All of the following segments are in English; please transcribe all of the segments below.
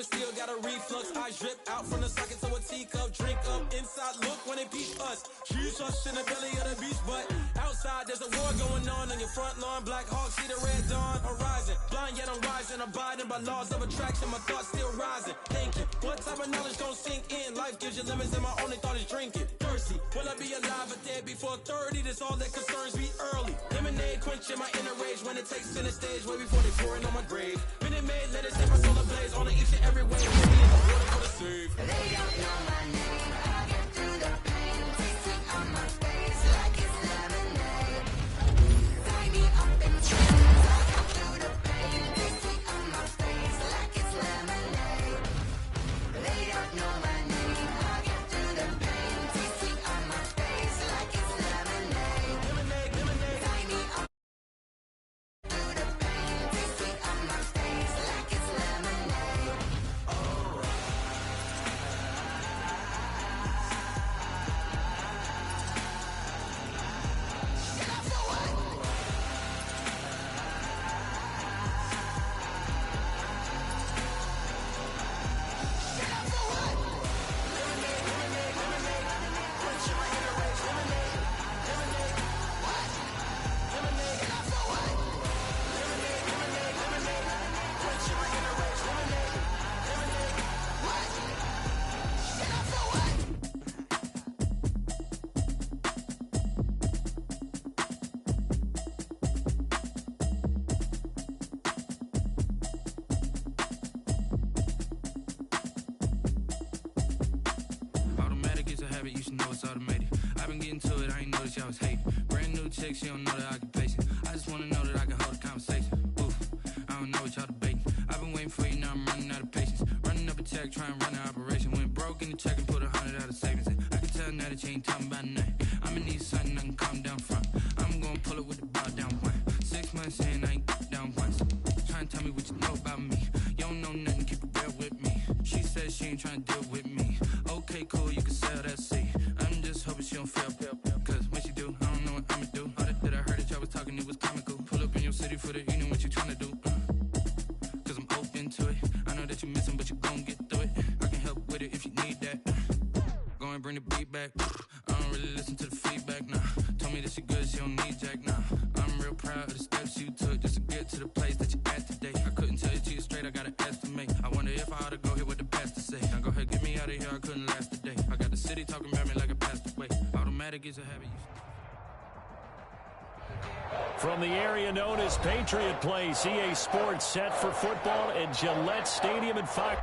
but still got a reflux. I drip out from the socket to a teacup. Drink up inside, look when they peep us. Choose us in the belly of the beach, but outside there's a war going on your front lawn. Black Hawk, see the red dawn horizon. Blind yet I'm rising, abiding by laws of attraction. My thoughts still rising. Thank you. What type of knowledge don't sink in? Life gives you lemons, and my only thought is drinking. Thirsty, will I be alive or dead before 30? That's all that concerns me early. Lemonade quenching my inner rage when it takes center stage, way before they pour it on my grave. Minute Maid, let it set my soul ablaze on each and every way. Water for the save. They don't know my name. I get through the pain. Taste it on my face like it's lemonade. Tie me up in chains. I get through the pain. Taste it on my face like it's lemonade. They don't know my name. I get through the pain. Taste it on my face like it's lemonade. Tie me up through the pain. Taste it on my face like it's lemonade. Automatic is a habit, you should know it's automated. I've been getting to it, I ain't noticed y'all was hating. Brand new chick, she don't know the occupation. I just wanna know that I can hold a conversation. Oof, I don't know what y'all debating. I've been waiting for you, now I'm running out of patience. Running up a check, trying to run an operation. Went broke in the check and put 100 out of savings in. I can tell now that you ain't talking about nothing. I'ma need something I can calm down from. I'm gonna pull it with the bow down one. 6 months in, I ain't down once. Trying to tell me what you know about me. You don't know nothing, keep it real with me. She says she ain't trying to deal with me. Okay, cool, you can sell that seat. I'm just hoping she don't fail. Cause when she do, I don't know what I'ma do. All that I heard that y'all was talking, it was comical. Pull up in your city for the evening, what you tryna do? Cause I'm open to it. I know that you missing, but you gon' get through it. I can help with it if you need that. Go and bring the beat back. I don't really listen to the feedback, nah. Told me that she good, she don't need jack, nah. I'm real proud of the steps you took just to get to the place that you at today. I couldn't tell you to you straight, I gotta estimate. I wonder if I ought to go here with the pastor say. Now go ahead, get me out of here, I couldn't last a day. I got the city talking about me like I passed away. Automatic is a habit. From the area known as Patriot Place, EA Sports set for football at Gillette Stadium in Fox.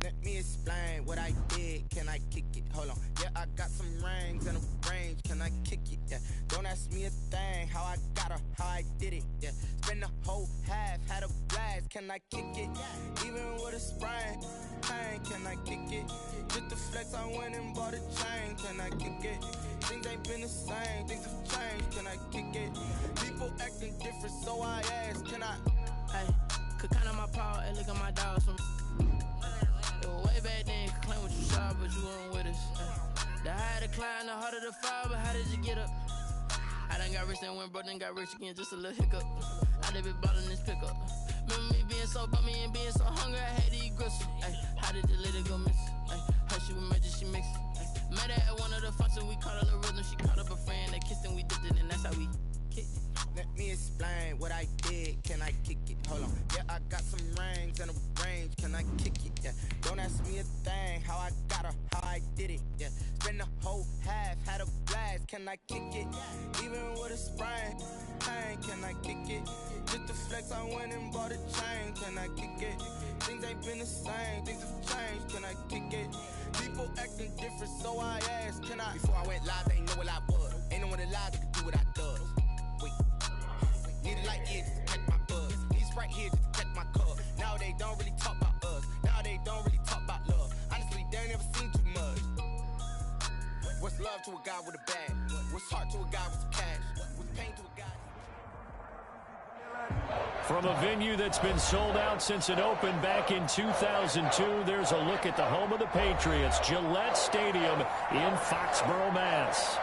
Let me explain what I did. Can I kick it? Hold on. Yeah, I got some rings and a range. Can I kick it? Yeah. Don't ask me a thing. How I got her, how I did it. Yeah. Spend the whole half, had a blast. Can I kick it? Even with a sprain. Pain, can I kick it? Just the flex, I went and bought a chain. Can I kick it? Things ain't been the same. Things have changed. Can I kick it? People acting different, so I ask. Can I? Hey, could count on my power and look at my dogs from. It was way back then, could claim what you saw, but you weren't with us. The higher the climb, the harder the fall, but how did you get up? I done got rich and went broke, then got rich again, just a little hiccup. I done been ballin' this pickup. Remember me being so bummy and being so hungry, I had to eat gristle. Ay, how did the lady go miss? Ay, how she was magic, she mixed. Met her at one of the functions, we caught her the rhythm, she caught up a friend, they kissed and we dipped it, and that's how we kicked it. Let me explain what I did. Can I kick it? Hold on. Yeah, I got some rings and a range. Can I kick it? Yeah. Don't ask me a thing. How I got her, how I did it. Yeah. Spend the whole half, had a blast. Can I kick it? Even with a sprain. Pain, can I kick it? Just the flex, I went and bought a chain. Can I kick it? Things ain't been the same. Things have changed. Can I kick it? People acting different, so I asked. Can I? Before I went live, they ain't know what I was. Ain't no one alive that could do what I does. Wait. Need a light here just to catch my buzz. Need Sprite here just to catch my cup. Now they don't really talk about us. Now they don't really talk about love. Honestly, they ain't never seen too much. What's love to a guy with a bag? What's heart to a guy with some cash? What's pain to a guy? From a venue that's been sold out since it opened back in 2002, there's a look at the home of the Patriots, Gillette Stadium in Foxborough, Mass.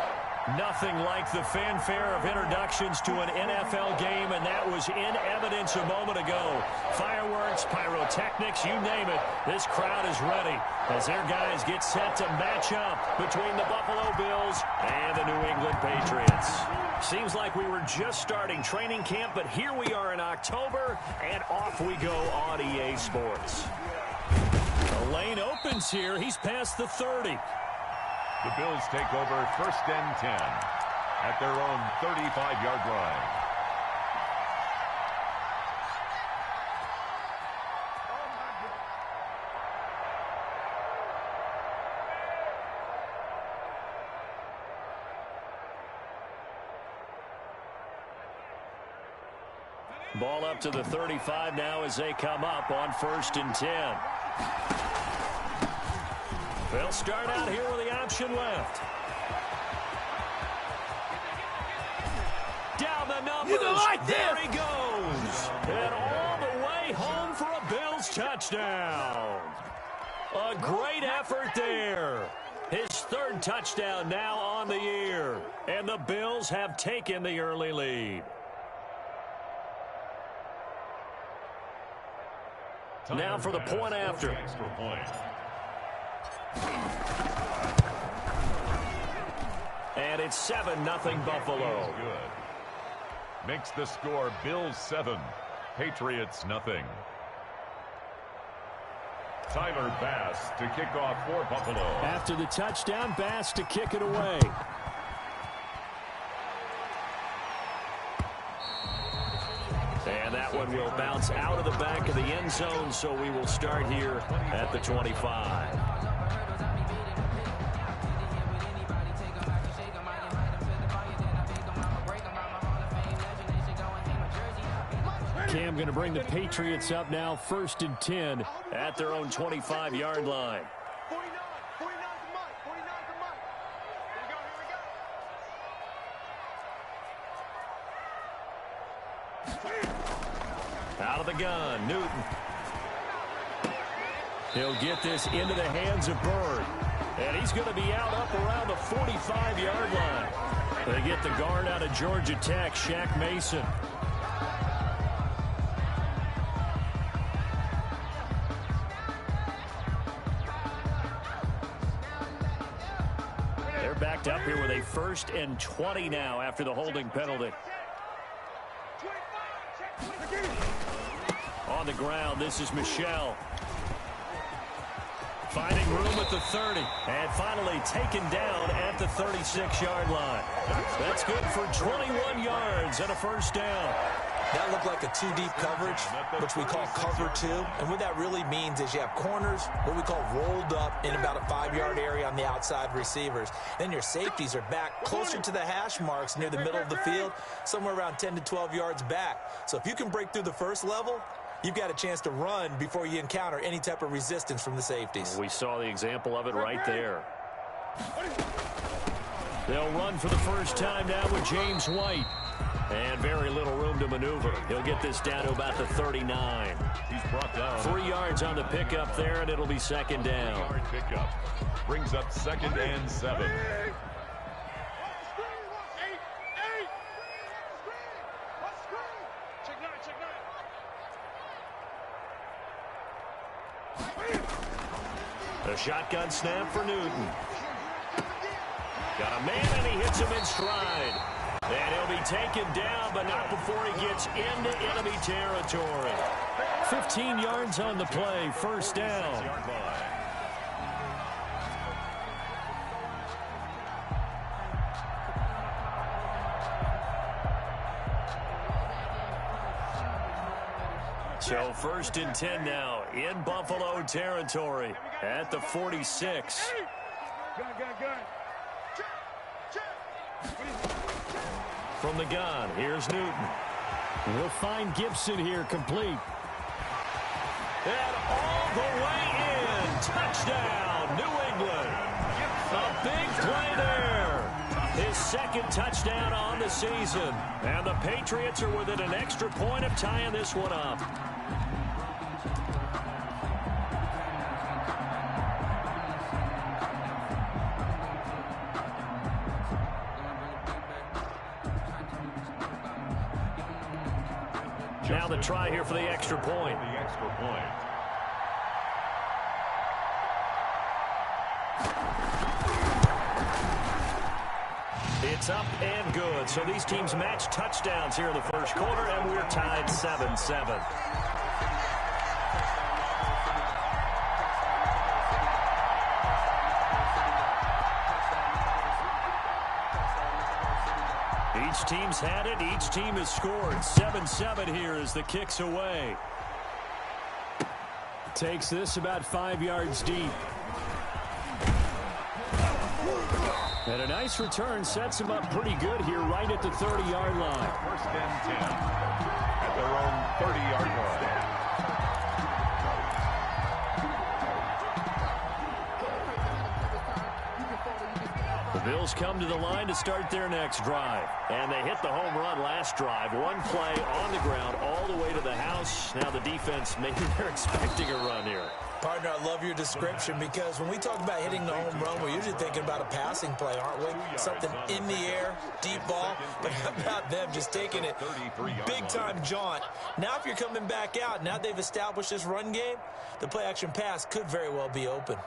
Nothing like the fanfare of introductions to an NFL game, and that was in evidence a moment ago. Fireworks, pyrotechnics, you name it. This crowd is ready as their guys get set to match up between the Buffalo Bills and the New England Patriots. Seems like we were just starting training camp, but here we are in October, and off we go on EA Sports. The lane opens here. He's past the 30. The Bills take over 1st and 10 at their own 35-yard line. Ball up to the 35 now as they come up on 1st and 10. They'll start out here with the option left. Down the numbers. There he goes. And all the way home for a Bills touchdown. A great effort there. His 3rd touchdown now on the year. And the Bills have taken the early lead. Now for the point after. And it's 7-0 Buffalo. Good. Makes the score Bills 7, Patriots nothing. Tyler Bass to kick off for Buffalo. After the touchdown, Bass to kick it away. And that one will bounce out of the back of the end zone, so we will start here at the 25. Cam going to bring the Patriots up now, 1st and 10 at their own 25-yard line. Out of the gun, Newton. He'll get this into the hands of Bird. And he's going to be out up around the 45-yard line. They get the guard out of Georgia Tech, Shaq Mason. They're backed up here with a 1st and 20 now after the holding penalty. On the ground, this is Michel. Finding room at the 30. And finally taken down at the 36-yard line. That's good for 21 yards and a 1st down. That looked like a 2-deep coverage, which we call cover 2. And what that really means is you have corners, what we call rolled up in about a 5-yard area on the outside receivers. Then your safeties are back closer to the hash marks near the middle of the field, somewhere around 10 to 12 yards back. So if you can break through the first level, you've got a chance to run before you encounter any type of resistance from the safeties. We saw the example of it right there. They'll run for the first time now with James White. And very little room to maneuver. He'll get this down to about the 39. He's brought down. 3 yards on the pickup there, and it'll be 2nd down. 3-yard pickup. Brings up 2nd and 7. The shotgun snap for Newton. Got a man, and he hits him in stride. And he'll be taken down, but not before he gets into enemy territory. 15 yards on the play, 1st down. So 1st and 10 now in Buffalo territory at the 46. From the gun, here's Newton. We'll find Gibson here complete. And all the way in. Touchdown, New England. A big play there. His second touchdown on the season. And the Patriots are within an extra point of tying this one up. Now the try here for the extra point. It's up and good. So these teams match touchdowns here in the first quarter, and we're tied 7-7. Each team's had it. Each team has scored. 7-7 here as the kick's away. Takes this about 5 yards deep. And a nice return sets him up pretty good here right at the 30-yard line. First and 10 at their own 30-yard line. The Bills come to the line to start their next drive. And they hit the home run last drive. One play on the ground all the way to the house. Now the defense, maybe they're expecting a run here. Partner, I love your description because when we talk about hitting the home run, we're usually thinking about a passing play, aren't we? Something in the air, deep ball. But how about them just taking it big-time jaunt? Now if you're coming back out, now they've established this run game, the play-action pass could very well be open.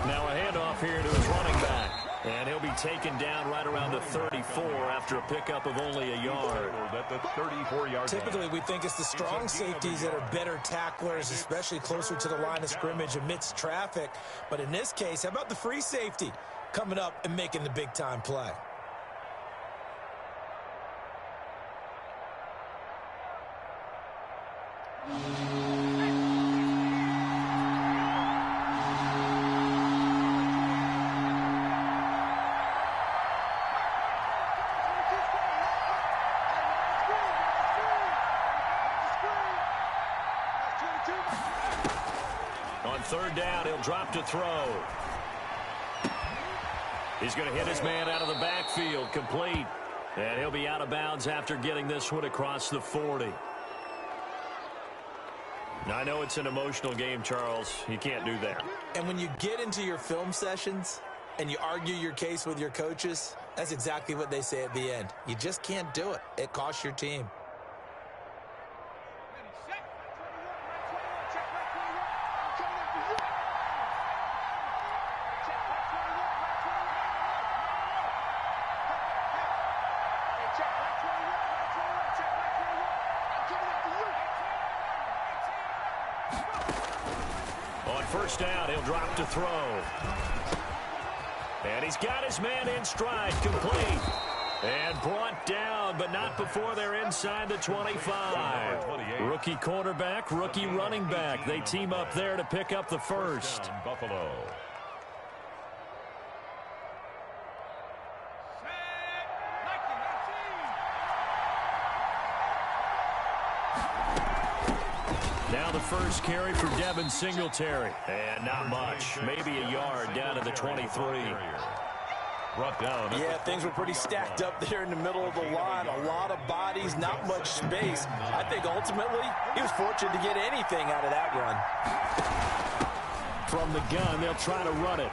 Now a handoff here to his running back. And he'll be taken down right around the 34 after a pickup of only a yard. At the 34-yard Typically, we think it's the strong safeties that are better tacklers, especially closer to the line of scrimmage amidst traffic. But in this case, how about the free safety coming up and making the big-time play? On third down, he'll drop to throw. He's going to hit his man out of the backfield, complete. And he'll be out of bounds after getting this one across the 40. Now, I know it's an emotional game, Charles. You can't do that. And when you get into your film sessions and you argue your case with your coaches, that's exactly what they say at the end. You just can't do it. It costs your team. On first down, he'll drop to throw. And he's got his man in stride, complete. And brought down, but not before they're inside the 25. Rookie quarterback, rookie running back. They team up there to pick up the first. Buffalo. Now the first carry for Devin Singletary. And not much. Maybe a yard down to the 23. Brought down. Yeah, things were pretty stacked up there in the middle of the line. A lot of bodies, not much space. I think ultimately he was fortunate to get anything out of that run. From the gun, they'll try to run it.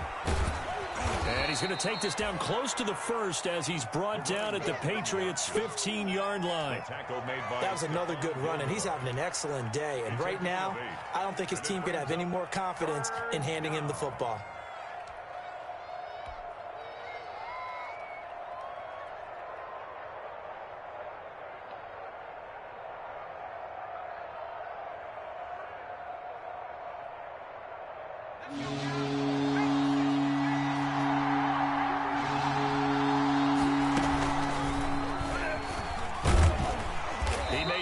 And he's going to take this down close to the first as he's brought down at the Patriots' 15-yard line. That was another good run, and he's having an excellent day. And right now, I don't think his team could have any more confidence in handing him the football.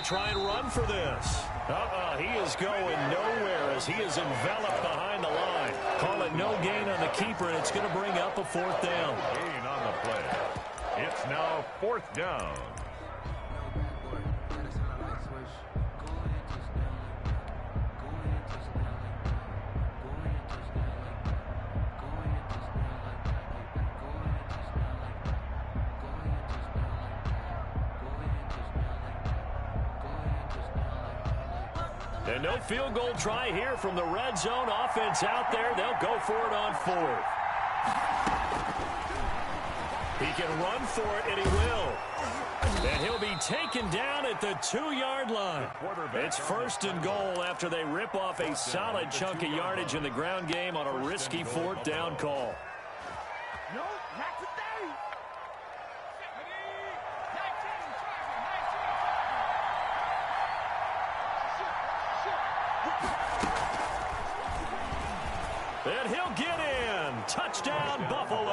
Try and run for this. He is going nowhere as he is enveloped behind the line. Call it no gain on the keeper, and it's going to bring up a fourth down. Gain on the play. It's now fourth down. And no field goal try here from the red zone. Offense out there. They'll go for it on 4th. He can run for it, and he will. And he'll be taken down at the 2-yard line. It's 1st and goal after they rip off a solid chunk of yardage in the ground game on a risky 4th down call. No, not today. And he'll get in. Touchdown, Buffalo.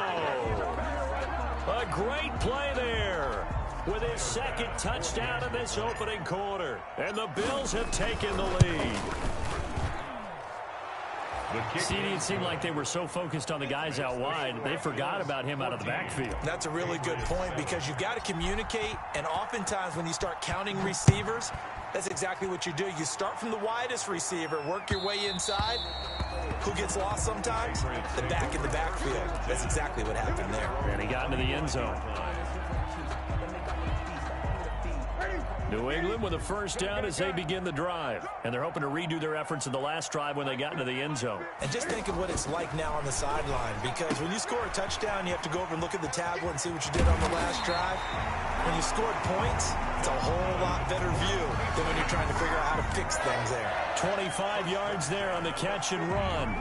A great play there with his 2nd touchdown in this opening quarter. And the Bills have taken the lead. CD, it seemed like they were so focused on the guys out wide, they forgot about him out of the backfield. That's a really good point because you've got to communicate, and oftentimes when you start counting receivers, that's exactly what you do. You start from the widest receiver, work your way inside. Who gets lost sometimes? The back in the backfield. That's exactly what happened there. And he got into the end zone. New England with a 1st down as they begin the drive. And they're hoping to redo their efforts in the last drive when they got into the end zone. And just think of what it's like now on the sideline, because when you score a touchdown, you have to go over and look at the tablet and see what you did on the last drive. When you scored points, it's a whole lot better view than when you're trying to figure out how to fix things there. 25 yards there on the catch and run.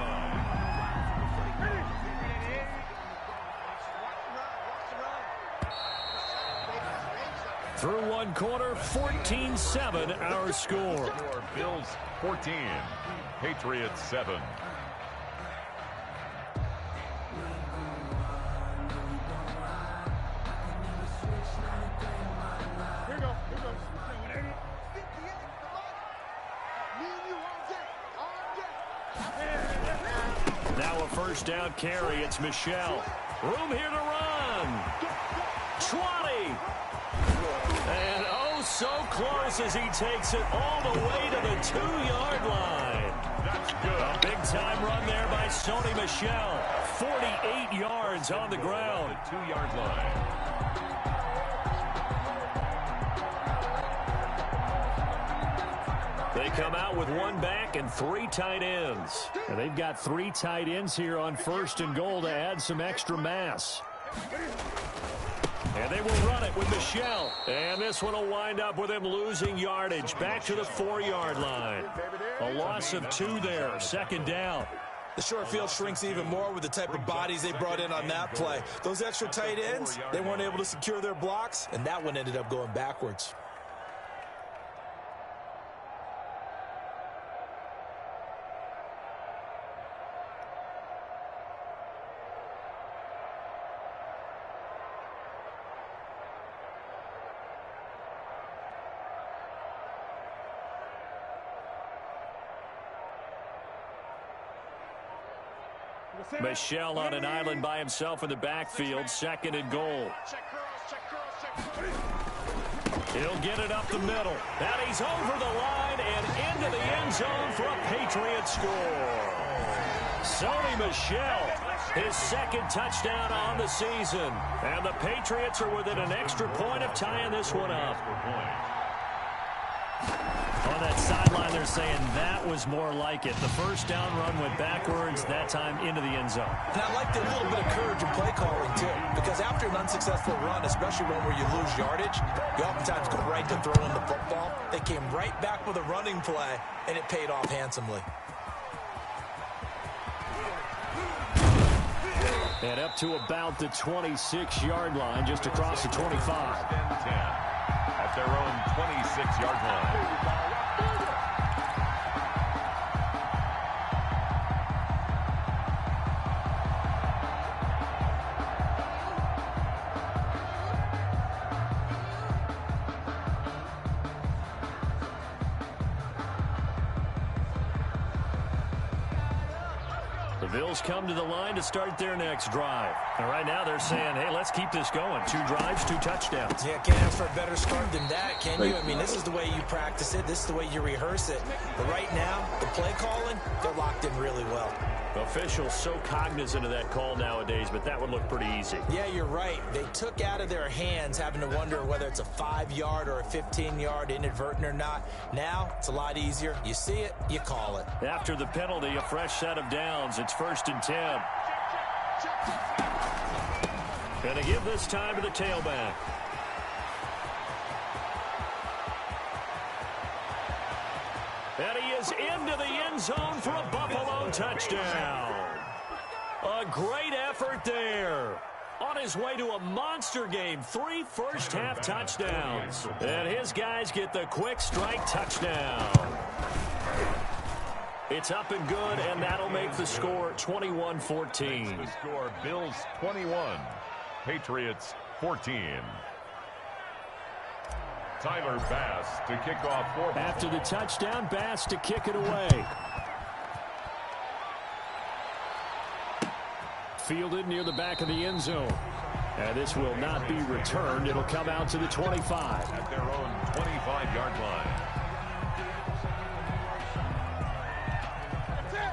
Through 1 quarter, 14-7 our score. Bills 14, Patriots 7. Now a 1st down carry. It's Michelle. Room here to run. 20. And oh, so close as he takes it all the way to the 2-yard line. That's good. A big-time run there by Sony Michel. 48 yards on the ground. The 2-yard line. They come out with 1 back and 3 tight ends. And they've got 3 tight ends here on 1st and goal to add some extra mass. And they will run it with Michel. And this one will wind up with him losing yardage back to the 4-yard line. A loss of 2 there, 2nd down. The short field shrinks even more with the type of bodies they brought in on that play. Those extra tight ends, they weren't able to secure their blocks, and that one ended up going backwards. Michel on an island by himself in the backfield, 2nd and goal. He'll get it up the middle. And he's over the line and into the end zone for a Patriots score. Sony Michel, his 2nd touchdown on the season. And the Patriots are within an extra point of tying this one up. On that sideline, they're saying that was more like it. The 1st down run went backwards, that time into the end zone. And I liked a little bit of courage in play calling, too, because after an unsuccessful run, especially one where you lose yardage, you oftentimes go right to throwing the football. They came right back with a running play, and it paid off handsomely. And up to about the 26-yard line, just across the 25. At their own 26-yard line. The Bills come to the line to start their next drive. And right now they're saying, hey, let's keep this going. 2 drives, 2 touchdowns. Yeah, can't ask for a better start than that, can you? I mean, this is the way you practice it. This is the way you rehearse it. But right now, the play calling, they're locked in really well. Officials so cognizant of that call nowadays, but that would look pretty easy. Yeah, you're right. They took out of their hands having to wonder whether it's a 5-yard or a 15-yard inadvertent or not. Now, it's a lot easier. You see it, you call it. After the penalty, a fresh set of downs. It's 1st and 10. Gonna give this time to the tailback. And he is into the end zone for a Buffalo touchdown. A great effort there. On his way to a monster game, 3 first-half touchdowns. And his guys get the quick strike touchdown. It's up and good, and that'll make the score 21-14. The score, Bills 21, Patriots 14. Tyler Bass to kick off for Buffalo. After the touchdown, Bass to kick it away. Fielded near the back of the end zone. And this will not be returned. It'll come out to the 25. At their own 25-yard line.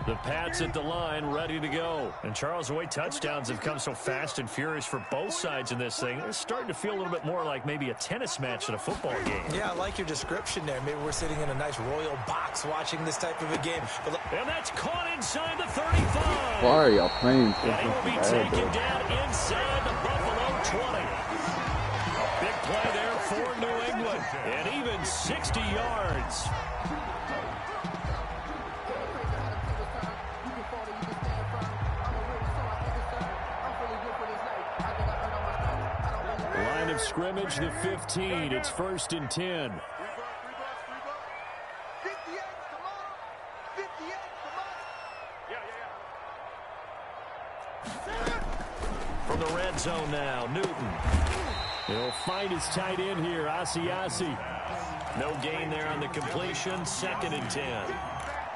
The Pats at the line, ready to go. And Charles, the way touchdowns have come so fast and furious for both sides in this thing, it's starting to feel a little bit more like maybe a tennis match than a football game. Yeah, I like your description there. Maybe we're sitting in a nice royal box watching this type of a game. And that's caught inside the 35. Why are y'all playing so And he will be taken down inside the Buffalo 20. A big play there for New England. And even 60 yards. Line of scrimmage, the 15. It's 1st and 10. From the red zone now, Newton. He'll find his tight end here, Asiasi. No gain there on the completion, 2nd and 10.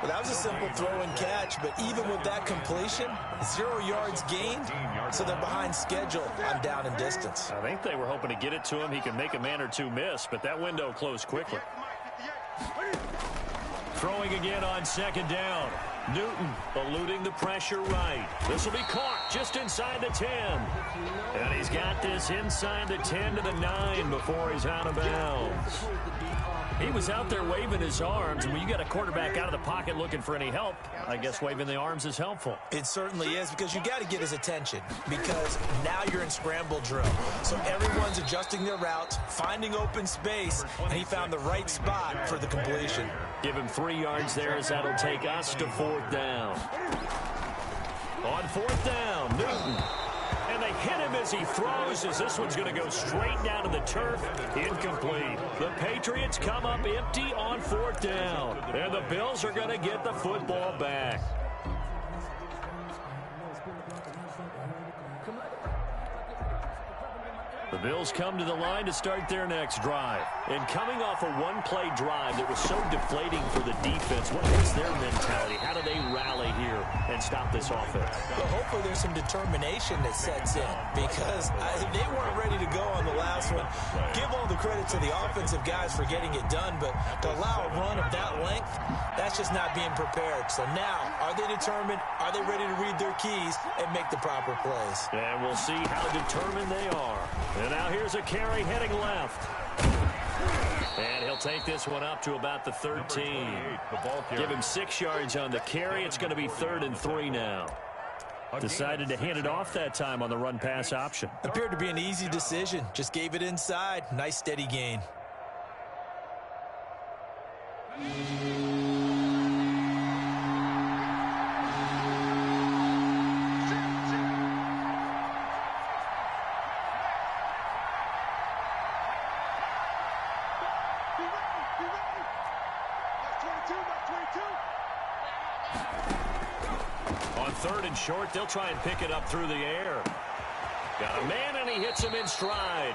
Well, that was a simple throw and catch, but even with that completion, 0 yards gained, so they're behind schedule on down and distance. I think they were hoping to get it to him. He could make a man or two miss, but that window closed quickly. Throwing again on 2nd down. Newton eluding the pressure right. This will be caught just inside the 10. And he's got this inside the 10 to the 9 before he's out of bounds. He was out there waving his arms, and when you got a quarterback out of the pocket looking for any help, I guess waving the arms is helpful. It certainly is, because you got to get his attention, because now you're in scramble drill. So everyone's adjusting their routes, finding open space, and he found the right spot for the completion. Give him 3 yards there, as that'll take us to 4th down. On 4th down, Newton. And they hit him as he throws, as this one's going to go straight down to the turf. Incomplete. The Patriots come up empty on 4th down. And the Bills are going to get the football back. The Bills come to the line to start their next drive. And coming off a one-play drive that was so deflating for the defense, what was their mentality? How do they rally here and stop this offense? Well, hopefully there's some determination that sets in, because they weren't ready to go on the last one. Give all the credit to the offensive guys for getting it done, but to allow a run of that length, that's just not being prepared. So now, are they determined? Are they ready to read their keys and make the proper plays? And we'll see how determined they are. And now here's a carry heading left. And he'll take this one up to about the 13. Give him 6 yards on the carry. It's going to be 3rd and 3 now. Decided to hand it off that time on the run-pass option. Appeared to be an easy decision. Just gave it inside. Nice steady gain. On 3rd and short, they'll try and pick it up through the air. Got a man, and he hits him in stride.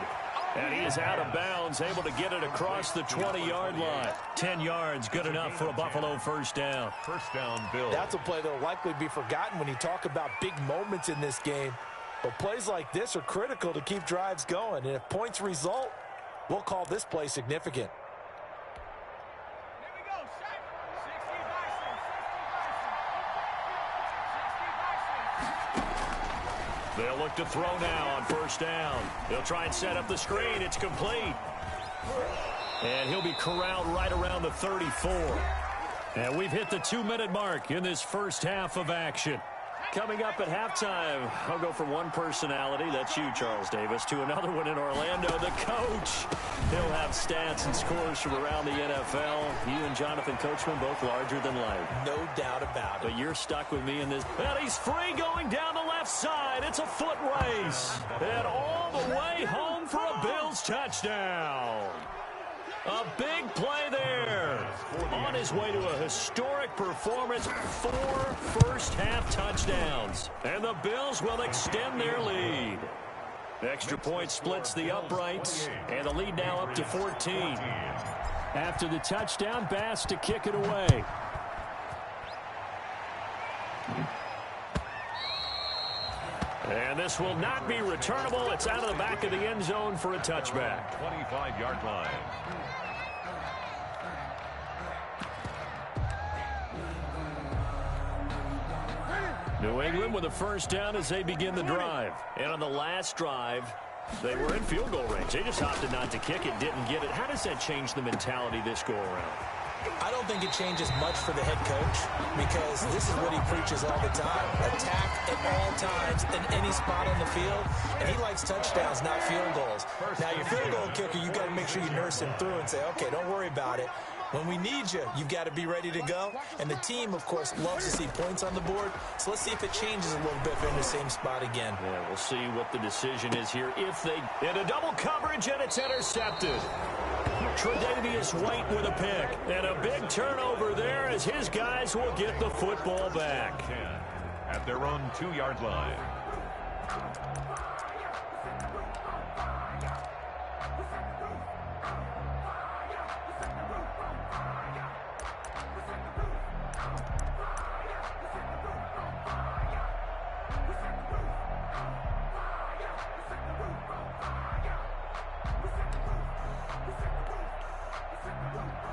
And he is out of bounds, able to get it across the 20-yard line. 10 yards, good enough for a Buffalo 1st down. 1st down, Bill. That's a play that will likely be forgotten when you talk about big moments in this game. But plays like this are critical to keep drives going. And if points result, we'll call this play significant. They'll look to throw now on first down. They'll try and set up the screen. It's complete. And he'll be corralled right around the 34. And we've hit the 2-minute mark in this first half of action. Coming up at halftime, I'll go from one personality, that's you, Charles Davis, to another one in Orlando, the coach. He'll have stats and scores from around the NFL. You and Jonathan Coachman both larger than life. No doubt about it. But you're stuck with me in this. And he's free going down the left side. It's a foot race. And all the way home for a Bills touchdown. A big play there. On his way to a historic performance, 4 first-half touchdowns. And the Bills will extend their lead. Extra point splits the uprights, and the lead now up to 14. After the touchdown, Bass to kick it away. And this will not be returnable. It's out of the back of the end zone for a touchback. 25-yard line. New England with a first down as they begin the drive. And on the last drive, they were in field goal range. They just opted not to kick it, didn't get it. How does that change the mentality this go-around? I don't think it changes much for the head coach because this is what he preaches all the time. Attack at all times in any spot on the field. And he likes touchdowns, not field goals. Now, your field goal kicker, you've got to make sure you nurse him through and say, okay, don't worry about it. When we need you, you've got to be ready to go. And the team, of course, loves to see points on the board. So let's see if it changes a little bit if they're in the same spot again. Yeah, we'll see what the decision is here. If they get a double coverage and it's intercepted. Tre'Davious White with a pick. And a big turnover there as his guys will get the football back. At their own 2-yard line.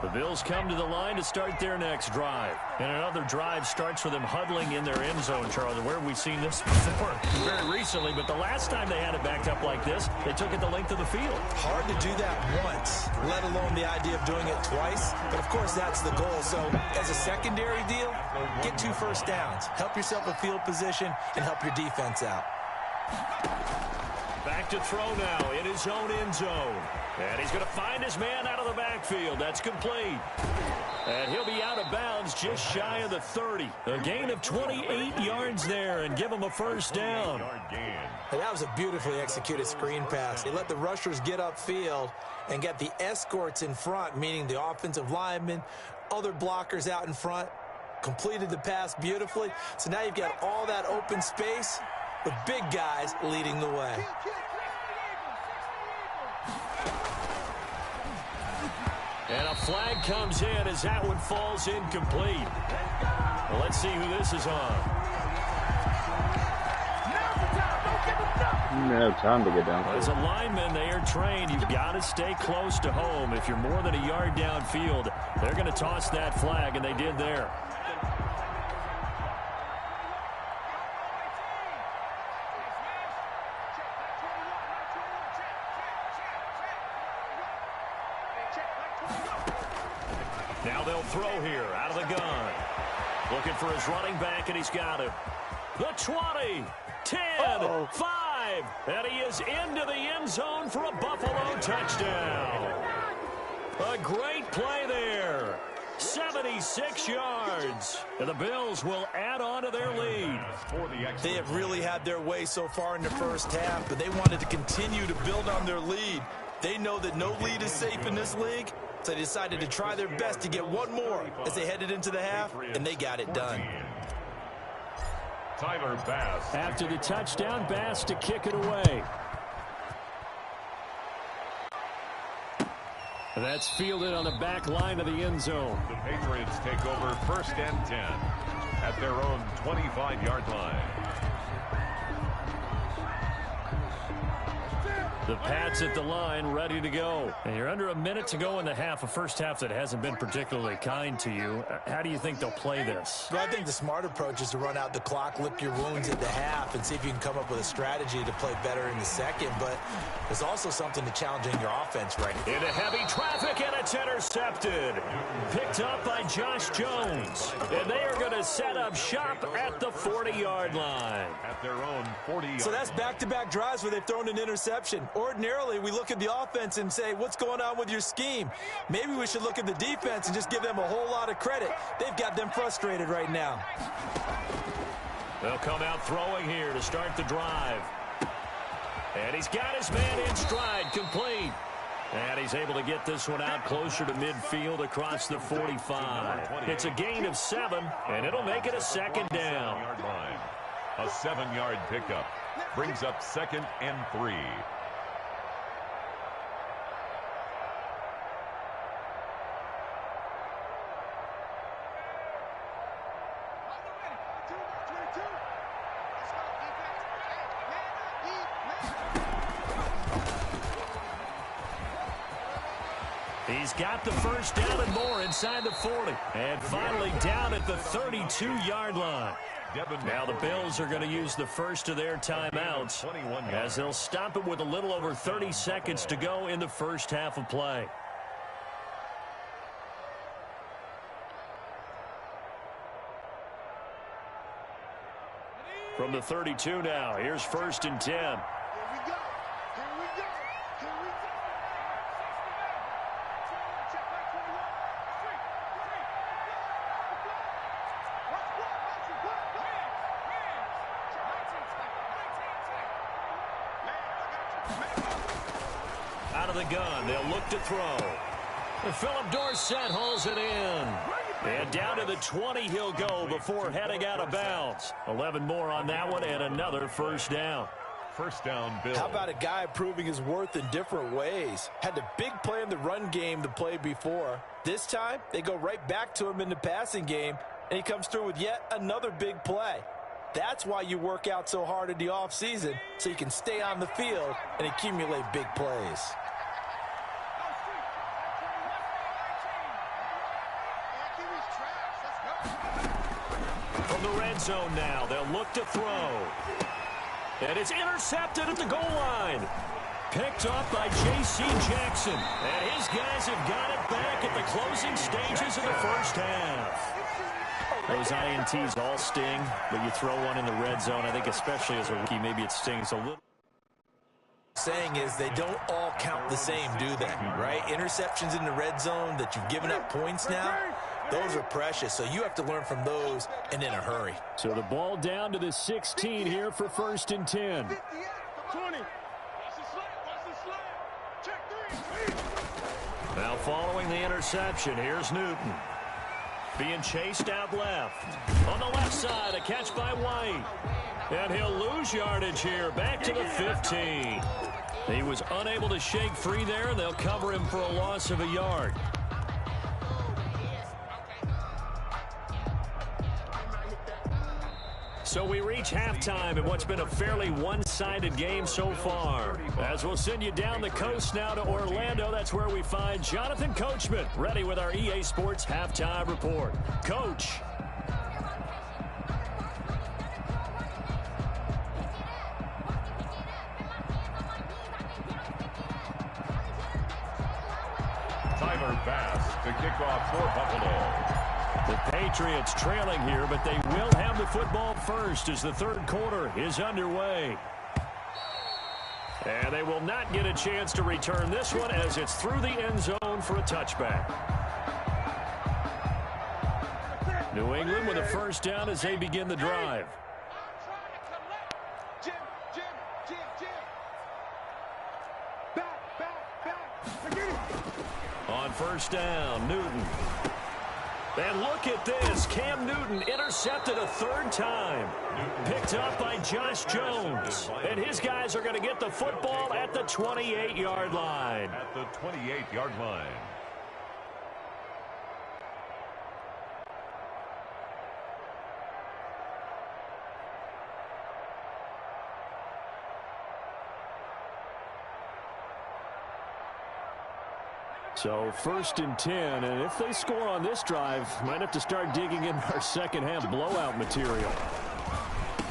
The Bills come to the line to start their next drive. And another drive starts with them huddling in their end zone, Charles. Where have we seen this before? Very recently, but the last time they had it backed up like this, they took it the length of the field. Hard to do that once, let alone the idea of doing it twice. But, of course, that's the goal. So, as a secondary deal, get 2 first downs. Help yourself with field position and help your defense out. Back to throw now in his own end zone. And he's going to find his man out of the backfield. That's complete. And he'll be out of bounds just shy of the 30. A gain of 28 yards there and give him a first down. And that was a beautifully executed screen pass. He let the rushers get upfield and got the escorts in front, meaning the offensive linemen, other blockers out in front, completed the pass beautifully. So now you've got all that open space with big guys leading the way. And a flag comes in as that one falls incomplete. Well, let's see who this is on. You have time to get down. As a lineman, they are trained. You've got to stay close to home. If you're more than a yard downfield, they're going to toss that flag, and they did there. Now they'll throw here out of the gun. Looking for his running back, and he's got him. The 20, 10, 5, and he is into the end zone for a Buffalo touchdown. A great play there. 76 yards. And the Bills will add on to their lead. They have really had their way so far in the first half, but they wanted to continue to build on their lead. They know that no lead is safe in this league, so they decided to try their best to get one more as they headed into the half, and they got it done. Tyler Bass. After the touchdown, Bass to kick it away. That's fielded on the back line of the end zone. The Patriots take over first and 10 at their own 25-yard line. The Pats at the line, ready to go. And you're under a minute to go in the half, a first half that hasn't been particularly kind to you. How do you think they'll play this? Well, I think the smart approach is to run out the clock, lick your wounds at the half, and see if you can come up with a strategy to play better in the second. But there's also something to challenging your offense right now. Into heavy traffic, and it's intercepted. Picked up by Josh Jones. And they are going to set up shop at the 40-yard line. At their own 40-yard. So that's back-to-back drives where they've thrown an interception. Ordinarily, we look at the offense and say, what's going on with your scheme? Maybe we should look at the defense and just give them a whole lot of credit. They've got them frustrated right now. They'll come out throwing here to start the drive. And he's got his man in stride, complete. And he's able to get this one out closer to midfield across the 45. It's a gain of 7, and it'll make it a second down. A 7-yard pickup brings up 2nd and 3. He's got the first down and more inside the 40. And finally down at the 32-yard line. Now the Bills are going to use the first of their timeouts as they'll stop it with a little over 30 seconds to go in the first half of play. From the 32 now, here's 1st and 10. Out of the gun, they'll look to throw. And Philip Dorsett hauls it in. And down to the 20 he'll go before heading out of bounds. 11 more on that one and another first down. First down, Bill. How about a guy proving his worth in different ways? Had a big play in the run game the play before. This time, they go right back to him in the passing game, and he comes through with yet another big play. That's why you work out so hard in the offseason, so you can stay on the field and accumulate big plays. From the red zone now, they'll look to throw. And it's intercepted at the goal line. Picked up by J.C. Jackson. And his guys have got it back at the closing stages of the first half. Those INTs all sting, but you throw one in the red zone. I think especially as a rookie, maybe it stings a little. Saying is they don't all count the same, do they? Right? Interceptions in the red zone that you've given up points now, those are precious. So you have to learn from those and in a hurry. So the ball down to the 16 here for 1st and 10. 20. Now following the interception, here's Newton. Being chased out left. On the left side, a catch by White. And he'll lose yardage here, back to the 15. He was unable to shake free there, and they'll cover him for a loss of a yard. So we reach halftime in what's been a fairly one-sided game so far. As we'll send you down the coast now to Orlando, that's where we find Jonathan Coachman, ready with our EA Sports Halftime Report. Coach. Tyler Bass to kick off for Buffalo. The Patriots trailing here, but they will have the football first as the third quarter is underway. And they will not get a chance to return this one as it's through the end zone for a touchback. New England with a first down as they begin the drive. On first down, Newton. And look at this. Cam Newton intercepted a third time. Picked up by Josh Jones. And his guys are going to get the football at the 28-yard line. At the 28-yard line. So 1st and 10, and if they score on this drive, might have to start digging in our second half blowout material.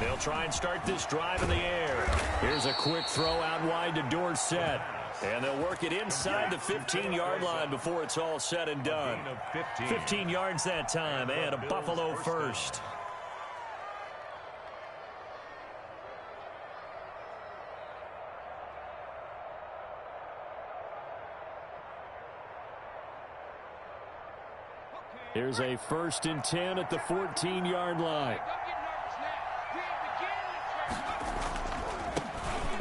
They'll try and start this drive in the air. Here's a quick throw out wide to Dorsett. And they'll work it inside the 15-yard line before it's all said and done. 15 yards that time, and a Buffalo first. Here's a 1st and 10 at the 14-yard line.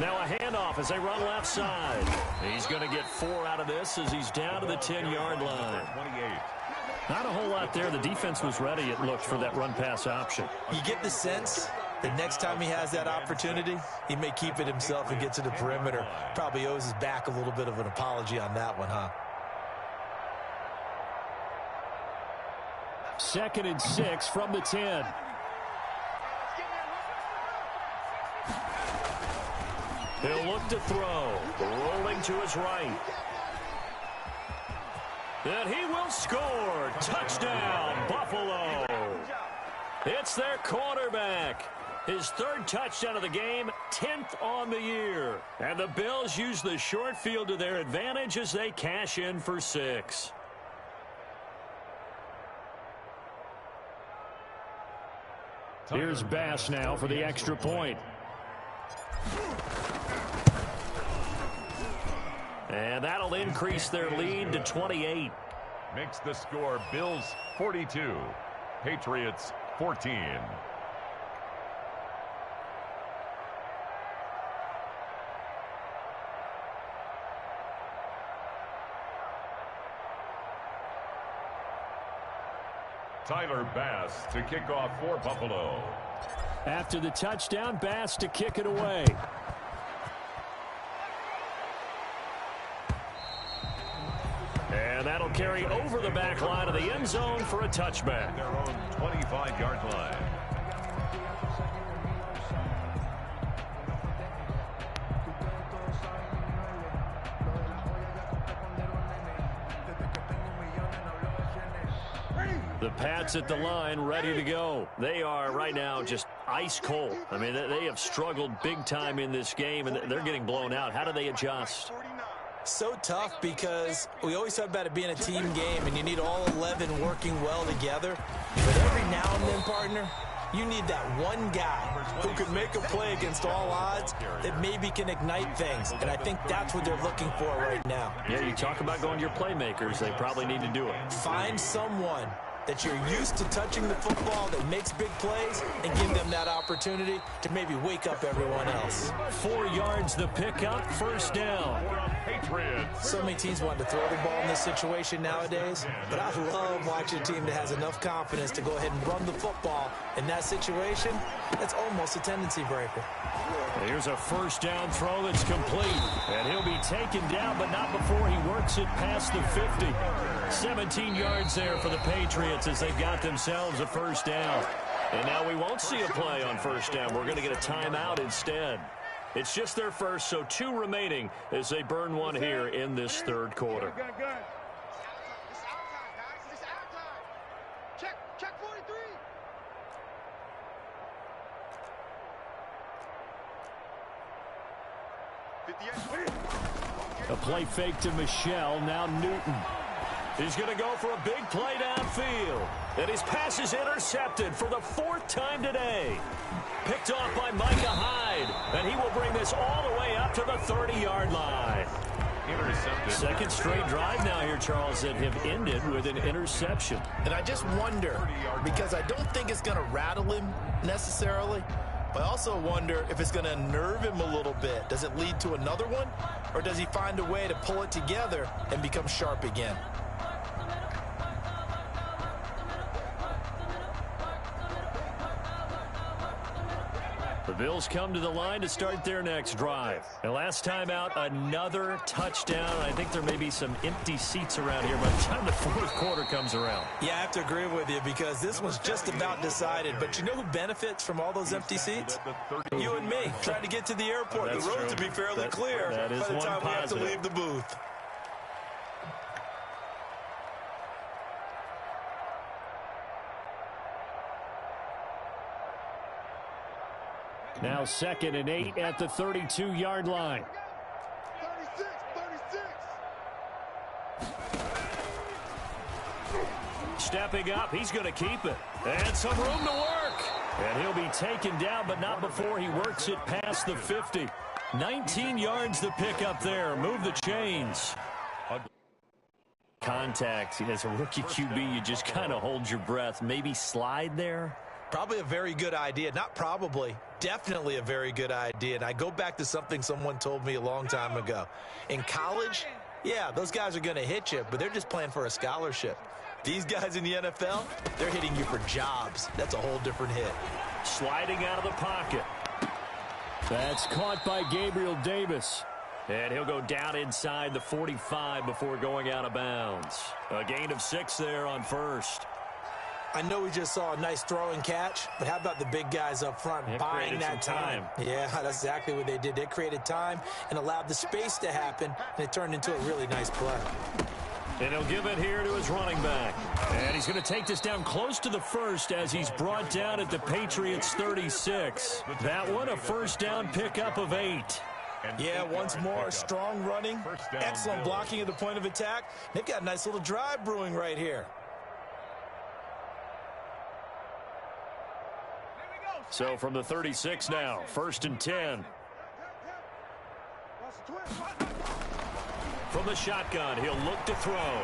Now a handoff as they run left side. He's going to get 4 out of this as he's down to the 10-yard line. Not a whole lot there. The defense was ready, it looked, for that run-pass option. You get the sense that next time he has that opportunity, he may keep it himself and get to the perimeter. Probably owes his back a little bit of an apology on that one, huh? 2nd and 6 from the 10. He'll look to throw. Rolling to his right. And he will score. Touchdown, Buffalo. It's their quarterback. His 3rd touchdown of the game, 10th on the year. And the Bills use the short field to their advantage as they cash in for 6. Here's Bass now for the extra point. And that'll increase their lead to 28. Makes the score Bills 42, Patriots 14. Tyler Bass to kick off for Buffalo. After the touchdown, Bass to kick it away. And that'll carry over the back line of the end zone for a touchback. Their own 25-yard line. The Pats at the line, ready to go. They are right now just ice cold. I mean, they have struggled big time in this game, and they're getting blown out. How do they adjust? So tough because we always talk about it being a team game, and you need all 11 working well together. But every now and then, partner, you need that one guy who can make a play against all odds that maybe can ignite things. And I think that's what they're looking for right now. Yeah, you talk about going to your playmakers. They probably need to do it. Find someone that you're used to touching the football that makes big plays and give them that opportunity to maybe wake up everyone else. 4 yards the pickup, 1st down. So many teams want to throw the ball in this situation nowadays, but I love watching a team that has enough confidence to go ahead and run the football. In that situation, that's almost a tendency breaker. Here's a 1st down throw that's complete, and he'll be taken down, but not before he works it past the 50. 17 yards there for the Patriots as they've got themselves a 1st down. And now we won't see a play on 1st down. We're going to get a timeout instead. It's just their first, so 2 remaining as they burn one here in this 3rd quarter. Check 43. A play fake to Michelle, now Newton. He's going to go for a big play downfield. And his pass is intercepted for the 4th time today. Picked off by Micah Hyde. And he will bring this all the way up to the 30-yard line. Intercepted. 2nd straight drive now here, Charles, that have ended with an interception. And I just wonder, because I don't think it's going to rattle him necessarily, but I also wonder if it's going to unnerve him a little bit. Does it lead to another one? Or does he find a way to pull it together and become sharp again? The Bills come to the line to start their next drive. And last time out, another touchdown. I think there may be some empty seats around here by the time the 4th quarter comes around. Yeah, I have to agree with you because this one's just about decided. But you know who benefits from all those empty seats? You and me, trying to get to the airport. The roads will be fairly clear by the time we have to leave the booth. Now 2nd and 8 at the 32-yard line. 36. Stepping up, he's going to keep it. And some room to work. And he'll be taken down, but not before he works it past the 50. 19 yards to pick up there. Move the chains. Contact. As a rookie QB, you just kind of hold your breath. Maybe slide there. Probably a very good idea. Not probably. Definitely a very good idea. And I go back to something someone told me a long time ago. In college, yeah, those guys are going to hit you, but they're just playing for a scholarship. These guys in the NFL, they're hitting you for jobs. That's a whole different hit. Sliding out of the pocket. That's caught by Gabriel Davis. And he'll go down inside the 45 before going out of bounds. A gain of 6 there on first. I know we just saw a nice throwing catch, but how about the big guys up front buying that time? Yeah, that's exactly what they did. They created time and allowed the space to happen, and it turned into a really nice play. And he'll give it here to his running back. And he's going to take this down close to the first as he's brought down at the Patriots 36. That one a first down pickup of 8. Yeah, once more, strong running, excellent blocking at the point of attack. They've got a nice little drive brewing right here. So from the 36 now, 1st and 10. From the shotgun, he'll look to throw.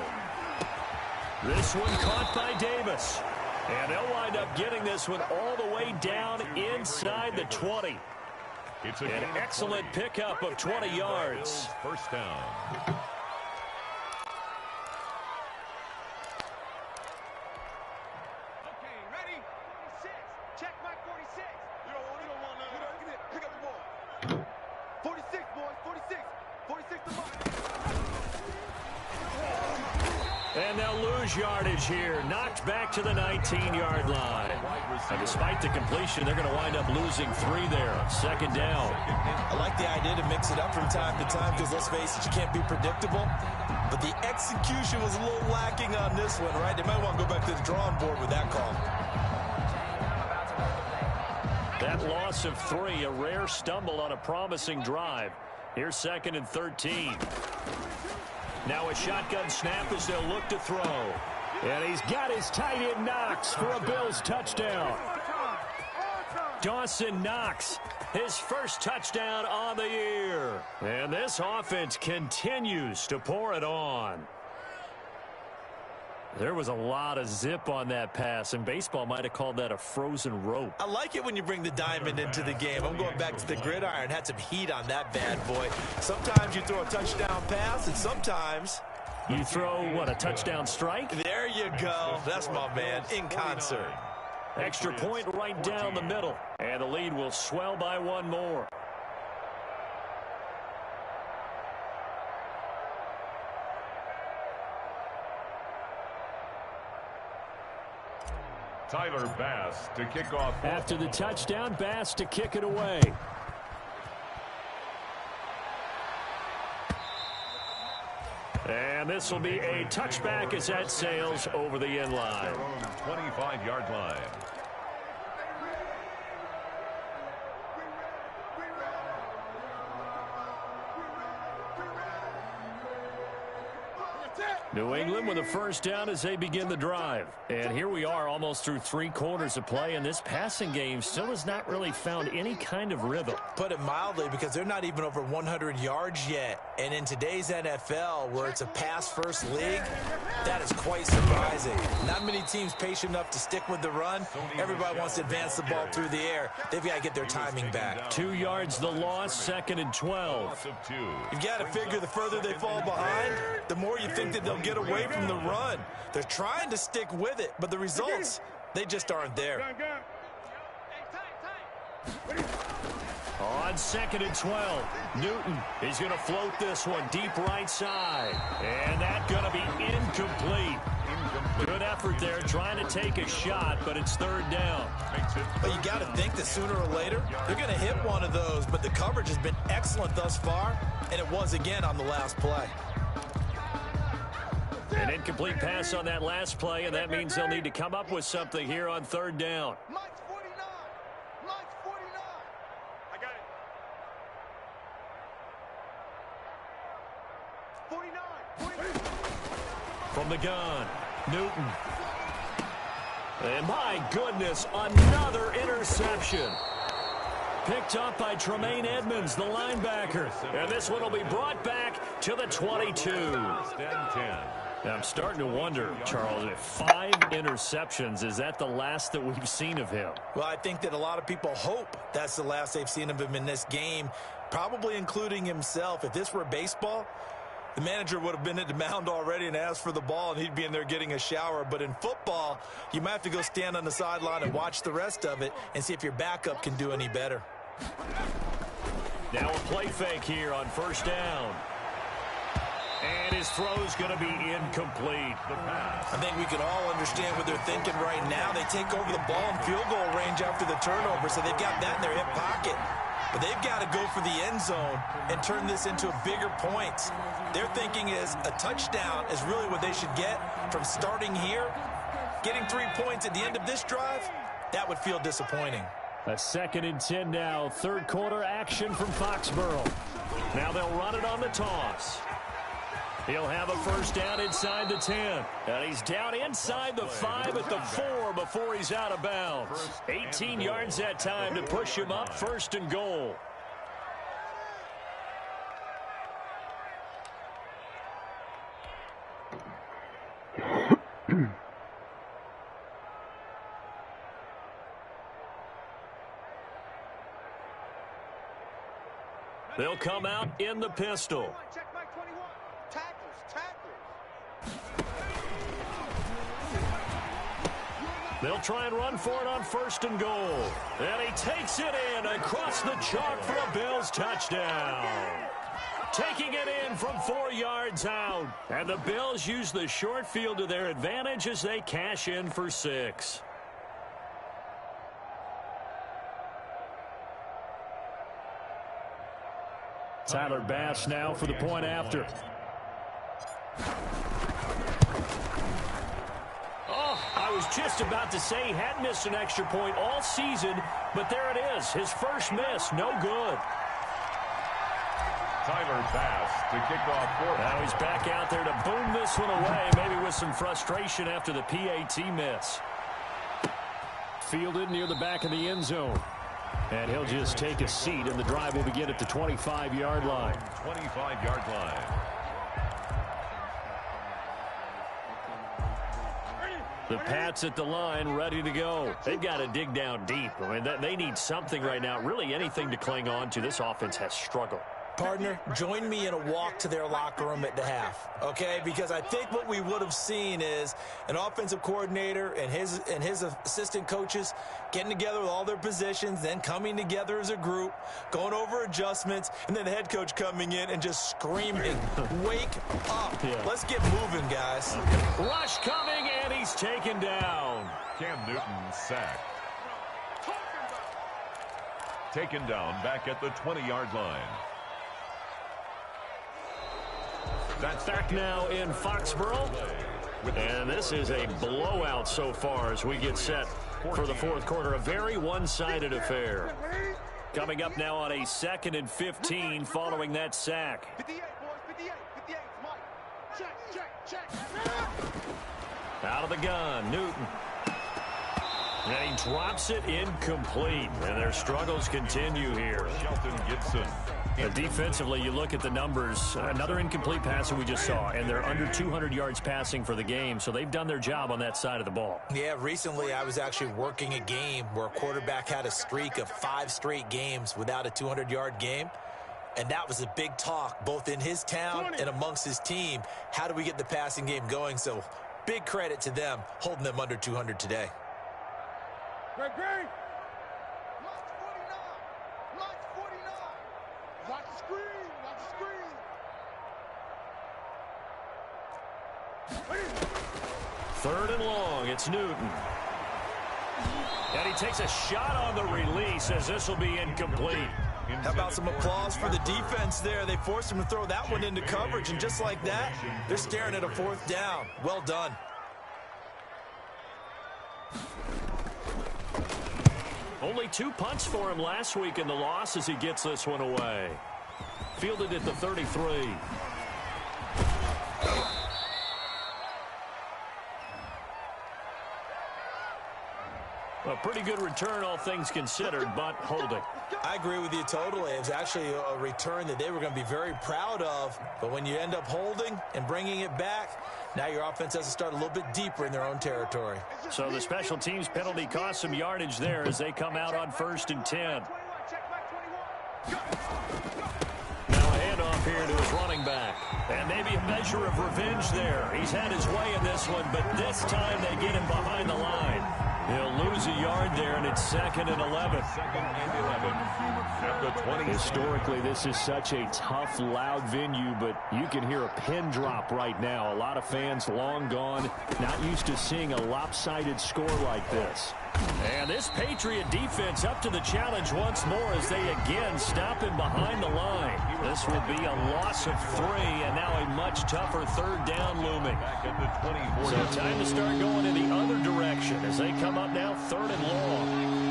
This one caught by Davis. And they'll wind up getting this one all the way down inside the 20. It's an excellent pickup of 20 yards. First down. Okay, ready? 46. Check my 46. You don't want that. Pick up the ball. 46, boys. 46. 46 to mark. And they'll lose yardage here. Knocked back to the 19-yard line. And despite the completion, they're going to wind up losing 3 there. 2nd down. I like the idea to mix it up from time to time because, let's face it, you can't be predictable. But the execution was a little lacking on this one, right? They might want to go back to the drawing board with that call. That loss of 3, a rare stumble on a promising drive. Here's 2nd and 13. Now a shotgun snap as they'll look to throw. And he's got his tight end Knox for a Bills touchdown. Dawson Knox, his first touchdown on the year. And this offense continues to pour it on. There was a lot of zip on that pass, and baseball might have called that a frozen rope. I like it when you bring the diamond into the game. I'm going back to the gridiron. Had some heat on that bad boy. Sometimes you throw a touchdown pass, and sometimes you throw, what, a touchdown strike? There you go. That's my man, in concert. Extra point right down the middle, and the lead will swell by 1 more. Tyler Bass to kick off. After the touchdown, Bass to kick it away. And this will be a touchback as that sails over the end line. 25-yard line. New England with a first down as they begin the drive. And here we are almost through 3 quarters of play, and this passing game still has not really found any kind of rhythm. Put it mildly, because they're not even over 100 yards yet. And in today's NFL, where it's a pass-first league, that is quite surprising. Not many teams patient enough to stick with the run. Everybody wants to advance the ball through the air. They've got to get their timing back. 2 yards the loss, 2nd and 12. You've got to figure the further they fall behind, the more you think that they'll get away from the run. They're trying to stick with it, but the results, they just aren't there. On 2nd and 12, Newton is going to float this one deep right side. And that's going to be incomplete. Good effort there, trying to take a shot, but it's 3rd down. But you got to think that sooner or later, they're going to hit one of those, but the coverage has been excellent thus far, and it was again on the last play. An incomplete pass on that last play, and that means they'll need to come up with something here on 3rd down. Mike's 49. Mike's 49. From the gun, Newton. And my goodness, another interception. Picked up by Tremaine Edmonds, the linebacker. And this one will be brought back to the 22. I'm starting to wonder, Charles, if 5 interceptions, is that the last that we've seen of him? Well, I think that a lot of people hope that's the last they've seen of him in this game, probably including himself. If this were baseball, the manager would have been at the mound already and asked for the ball, and he'd be in there getting a shower. But in football, you might have to go stand on the sideline and watch the rest of it and see if your backup can do any better. Now a play fake here on first down. And his throw's going to be incomplete. I think we can all understand what they're thinking right now. They take over the ball in field goal range after the turnover, so they've got that in their hip pocket. But they've got to go for the end zone and turn this into bigger points. Their thinking is a touchdown is really what they should get from starting here. Getting 3 points at the end of this drive, that would feel disappointing. A 2nd and 10 now. Third quarter action from Foxborough. Now they'll run it on the toss. He'll have a first down inside the 10. And he's down inside the 5 at the 4 before he's out of bounds. 18 yards that time to push him up 1st and goal. They'll come out in the pistol. Check my 21. Tackles. They'll try and run for it on 1st and goal. And he takes it in across the chalk for a Bills touchdown. Taking it in from 4 yards out. And the Bills use the short field to their advantage as they cash in for 6. Tyler Bass now for the point after. Oh, I was just about to say he hadn't missed an extra point all season, but there it is. His first miss, no good. Tyler Bass to kick off 4. Now he's back out there to boom this one away, maybe with some frustration after the PAT miss. Fielded near the back of the end zone. And he'll just take a seat, and the drive will begin at the 25-yard line. 25-yard line. The Pats at the line, ready to go. They've got to dig down deep. I mean, they need something right now, really anything to cling on to. This offense has struggled. Partner, join me in a walk to their locker room at the half, okay? Because I think what we would have seen is an offensive coordinator and his assistant coaches getting together with all their positions, then coming together as a group, going over adjustments, and then the head coach coming in and just screaming, wake up. Yeah. Let's get moving, guys. Rush coming, and he's taken down. Cam Newton sacked. Taken down back at the 20-yard line. That's back now in Foxborough. And this is a blowout so far as we get set for the 4th quarter. A very one-sided affair. Coming up now on a 2nd and 15 following that sack. 58, boys, 58, Mike. Check. Out of the gun, Newton. And he drops it incomplete. And their struggles continue here. Shelton Gibson. Defensively, you look at the numbers. Another incomplete pass that we just saw, and they're under 200 yards passing for the game, so they've done their job on that side of the ball. Yeah, recently I was actually working a game where a quarterback had a streak of 5 straight games without a 200-yard game, and that was a big talk both in his town and amongst his team. How do we get the passing game going? So big credit to them holding them under 200 today. Greg. March 49. Watch the screen. 3rd and long. It's Newton. And he takes a shot on the release as this will be incomplete. How about some applause for the defense there? They forced him to throw that one into coverage, and just like that, they're staring at a 4th down. Well done. Only 2 punts for him last week in the loss as he gets this one away. Fielded at the 33. A pretty good return, all things considered, but holding. I agree with you totally. It was actually a return that they were going to be very proud of. But when you end up holding and bringing it back, now your offense has to start a little bit deeper in their own territory. So the special teams penalty cost some yardage there as they come out on 1st and 10. Now a handoff here to his running back. And maybe a measure of revenge there. He's had his way in this one, but this time they get him behind the line. He'll lose a yard there, and it's 2nd and 11. 2nd and 11 at the 20. Historically, this is such a tough, loud venue, but you can hear a pin drop right now. A lot of fans long gone, not used to seeing a lopsided score like this. And this Patriot defense up to the challenge once more as they again stop him behind the line. This will be a loss of 3, and now a much tougher 3rd down looming. Back at the 24. So time to start going in the other direction as they come up now 3rd and long.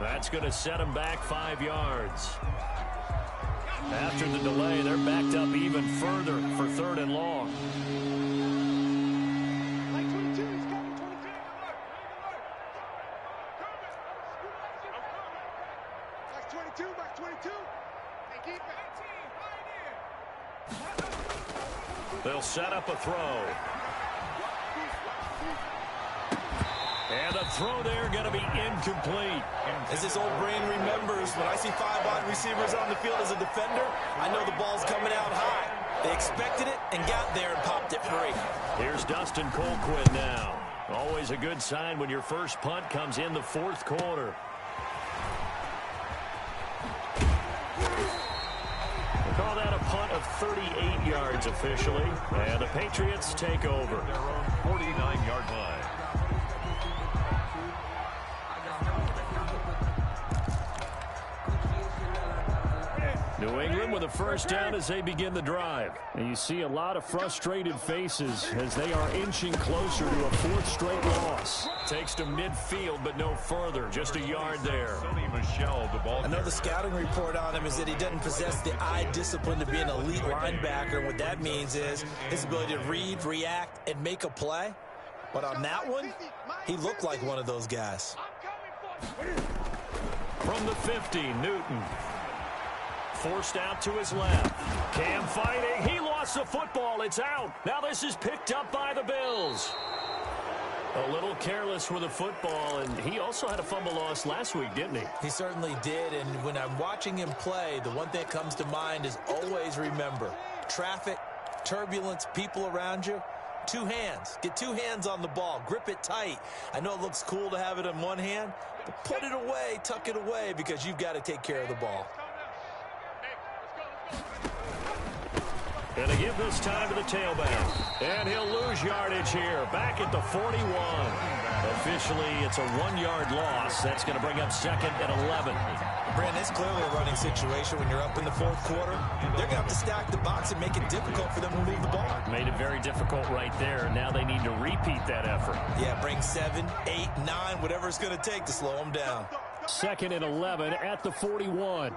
That's going to set them back 5 yards. After the delay, they're backed up even further for 3rd and long. They'll set up a throw. And a throw there going to be incomplete. As this old brain remembers, when I see 5 wide receivers on the field as a defender, I know the ball's coming out high. They expected it and got there and popped it free. Here's Dustin Colquitt now. Always a good sign when your first punt comes in the 4th quarter. We'll call that a punt of 38 yards officially. And the Patriots take over. Their own 49-yard line. New England with a first down as they begin the drive. And you see a lot of frustrated faces as they are inching closer to a 4th straight loss. Takes to midfield, but no further. Just a yard there. Another scouting report on him is that he doesn't possess the eye discipline to be an elite linebacker. And what that means is his ability to read, react, and make a play. But on that one, he looked like one of those guys. From the 50, Newton. Forced out to his left. Cam fighting. He lost the football. It's out. Now this is picked up by the Bills. A little careless with the football, and he also had a fumble loss last week, didn't he? He certainly did, and when I'm watching him play, the one thing that comes to mind is always remember, traffic, turbulence, people around you, 2 hands. Get 2 hands on the ball. Grip it tight. I know it looks cool to have it in one hand, but put it away, tuck it away, because you've got to take care of the ball. And they give this time to the tailback. And he'll lose yardage here. Back at the 41. Officially, it's a 1-yard loss. That's going to bring up 2nd and 11. Brandon, it's clearly a running situation when you're up in the 4th quarter. They're going to have to stack the box and make it difficult for them to move the ball. Made it very difficult right there. Now they need to repeat that effort. Yeah, bring 7, 8, 9, whatever it's going to take to slow them down. 2nd and 11 at the 41.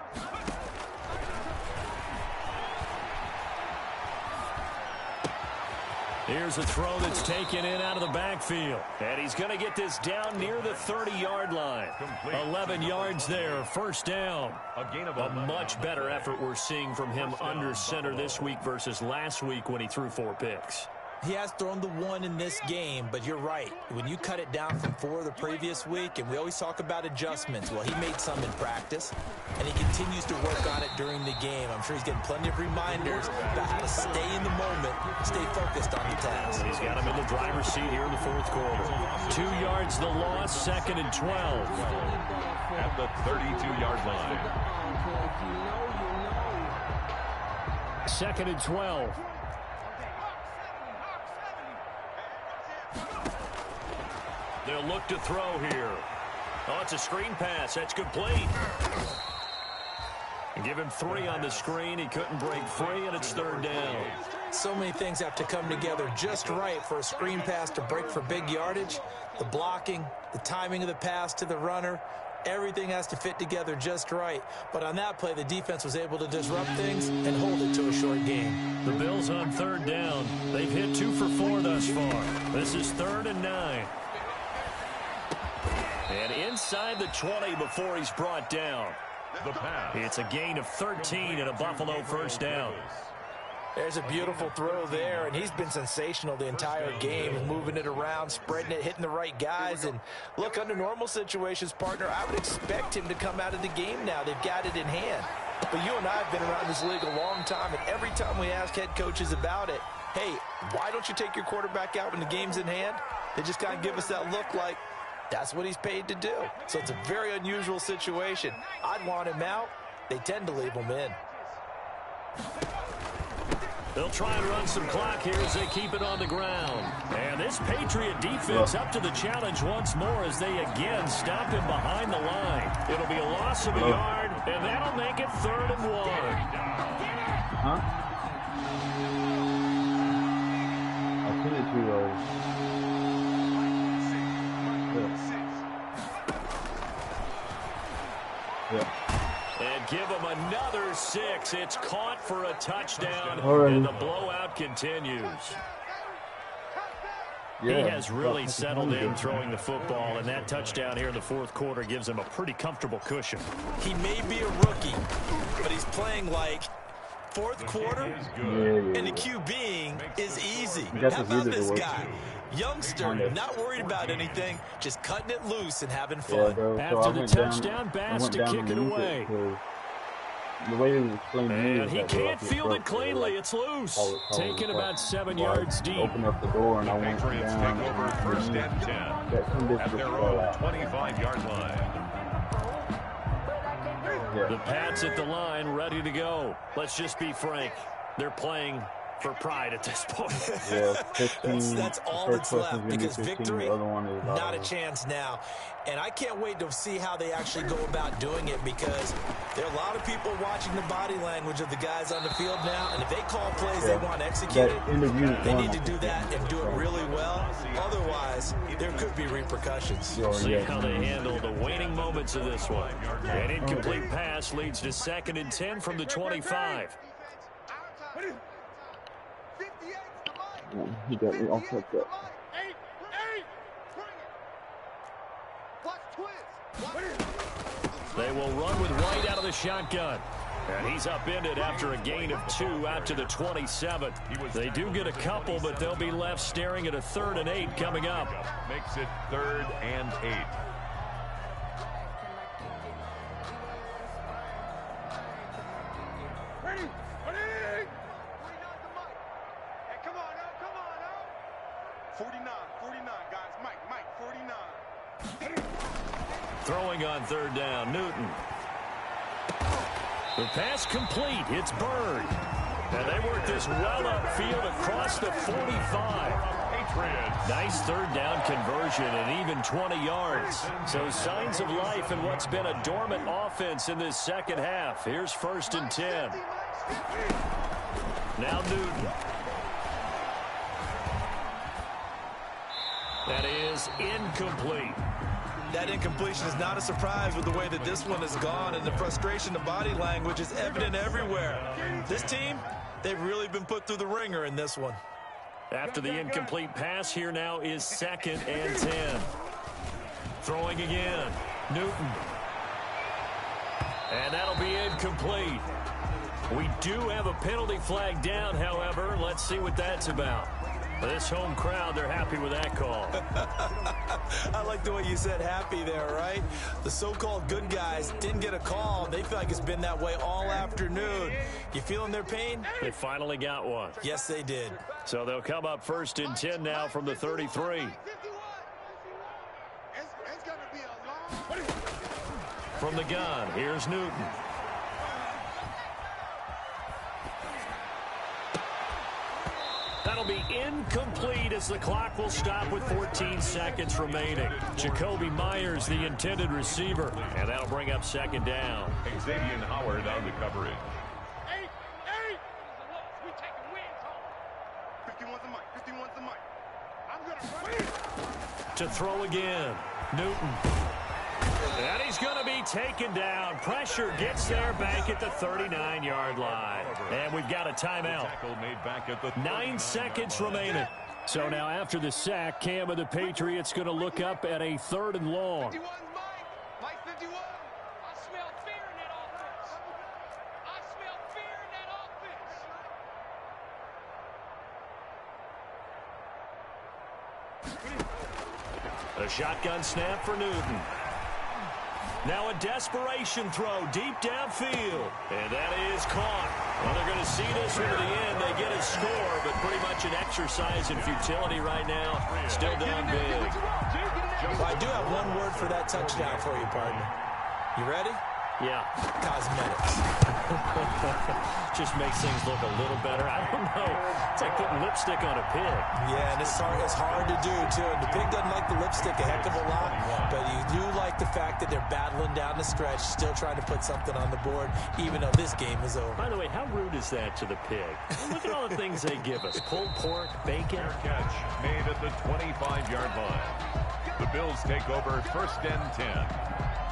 Here's a throw that's taken in out of the backfield. And he's going to get this down near the 30-yard line. 11 yards there, first down. A much better effort we're seeing from him under center this week versus last week when he threw 4 picks. He has thrown the 1 in this game, but you're right. When you cut it down from 4 the previous week, and we always talk about adjustments, well, he made some in practice, and he continues to work on it during the game. I'm sure he's getting plenty of reminders about how to stay in the moment, stay focused on the task. He's got him in the driver's seat here in the 4th quarter. 2 yards the loss, 2nd and 12. At the 32-yard line. 2nd and 12. They'll look to throw here. Oh, it's a screen pass. That's complete. And give him 3 on the screen. He couldn't break free, and it's 3rd down. so many things have to come together just right for a screen pass to break for big yardage. The blocking, the timing of the pass to the runner, everything has to fit together just right. But on that play, the defense was able to disrupt things and hold it to a short gain. The Bills on third down. They've hit 2 for 4 thus far. This is 3rd and 9. And inside the 20 before he's brought down. It's a gain of 13 and a Buffalo first down. There's a beautiful throw there, and he's been sensational the entire game, moving it around, spreading it, hitting the right guys. And look, under normal situations, partner, I would expect him to come out of the game now. They've got it in hand. But you and I have been around this league a long time, and every time we ask head coaches about it, hey, why don't you take your quarterback out when the game's in hand? They just kind of give us that look like that's what he's paid to do. So it's a very unusual situation. I'd want him out. They tend to leave him in. They'll try and run some clock here as they keep it on the ground. And this Patriot defense up to the challenge once more as they again stop him behind the line. It'll be a loss of a yard, and that'll make it 3rd and 1. I'll send it to you. Yeah. And give him another 6. It's caught for a touchdown, Right. and the blowout continues. Yeah, he has really settled in throwing the football, and that touchdown here in the 4th quarter gives him a pretty comfortable cushion. He may be a rookie, but he's playing like 4th quarter, and the QBing is easy. How about this guy? Youngster, not worried about anything, just cutting it loose and having fun. Yeah, After the touchdown, Bass to kick it away. The way it was explained, and he can't field it cleanly. It's loose. Taken about 7 yards deep. Open up the door, and I went Patriots down. take over 1st and 10 at their own 25-yard line. The Pats at the line, ready to go. Let's just be frank. They're playing for pride at this point. Yeah, 15, that's all that's left, because victory, not a chance now. And I can't wait to see how they actually go about doing it, because there are a lot of people watching the body language of the guys on the field now, and if they call plays they want executed, they need to do that and do it really well. Otherwise, there could be repercussions. See how they handle the waning moments of this one. An incomplete pass leads to 2nd and 10 from the 25. He got me all fucked up. They will run with White out of the shotgun. And he's upended after a gain of 2 out to the 27. They do get a couple, but they'll be left staring at a 3rd and 8 coming up. Makes it 3rd and 8. Ready? 49, guys. Mike, 49. Throwing on 3rd down, Newton. The pass complete. It's Bird. And they work this well upfield across the 45. Patriots. Nice 3rd down conversion and even 20 yards. So signs of life in what's been a dormant offense in this 2nd half. Here's 1st and 10. Now Newton. That is incomplete. That incompletion is not a surprise with the way that this one has gone, and the frustration of body language is evident everywhere. This team, they've really been put through the ringer in this one. After the incomplete pass, here now is 2nd and 10. Throwing again, Newton. And that'll be incomplete. We do have a penalty flag down, however. Let's see what that's about. This home crowd, they're happy with that call. I like the way you said happy there, right? The so-called good guys didn't get a call. They feel like it's been that way all afternoon. You feeling their pain? They finally got one. Yes, they did. So they'll come up 1st and 10 now from the 33. From the gun, here's Newton. That'll be incomplete as the clock will stop with 14 seconds remaining. Jacoby Myers, the intended receiver, and that'll bring up 2nd down. Xavier Howard on the coverage. 51's the mic. 51's the mic. I'm going to To throw again. Newton. And he's going to be taken down. Pressure gets there back at the 39-yard line. And we've got a timeout. 9 seconds remaining. So now after the sack, Cam of the Patriots going to look up at a 3rd and long. 51's Mike. Mike 51. I smell fear in that offense. I smell fear in that offense. A shotgun snap for Newton. Now a desperation throw deep downfield. And that is caught. Well, they're going to see this one to the end. They get a score, but pretty much an exercise in futility right now. Still down big. Well, I do have one word for that touchdown for you, partner. You ready? Yeah. Cosmetics. Just makes things look a little better. I don't know. It's like putting lipstick on a pig. Yeah, and it's hard to do, too. And the pig doesn't like the lipstick a heck of a lot, but you do like the fact that they're battling down the stretch, still trying to put something on the board, even though this game is over. By the way, how rude is that to the pig? Look at all the things they give us. Pulled pork, bacon. Catch made at the 25-yard line. The Bills take over 1st and 10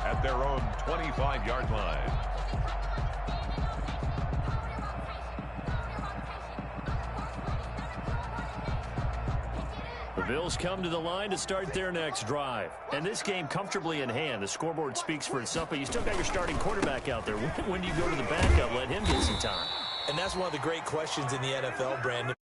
at their own 25-yard line. The Bills come to the line to start their next drive. And this game comfortably in hand. The scoreboard speaks for itself, but you still got your starting quarterback out there. When do you go to the backup, let him get some time? And that's one of the great questions in the NFL, Brandon.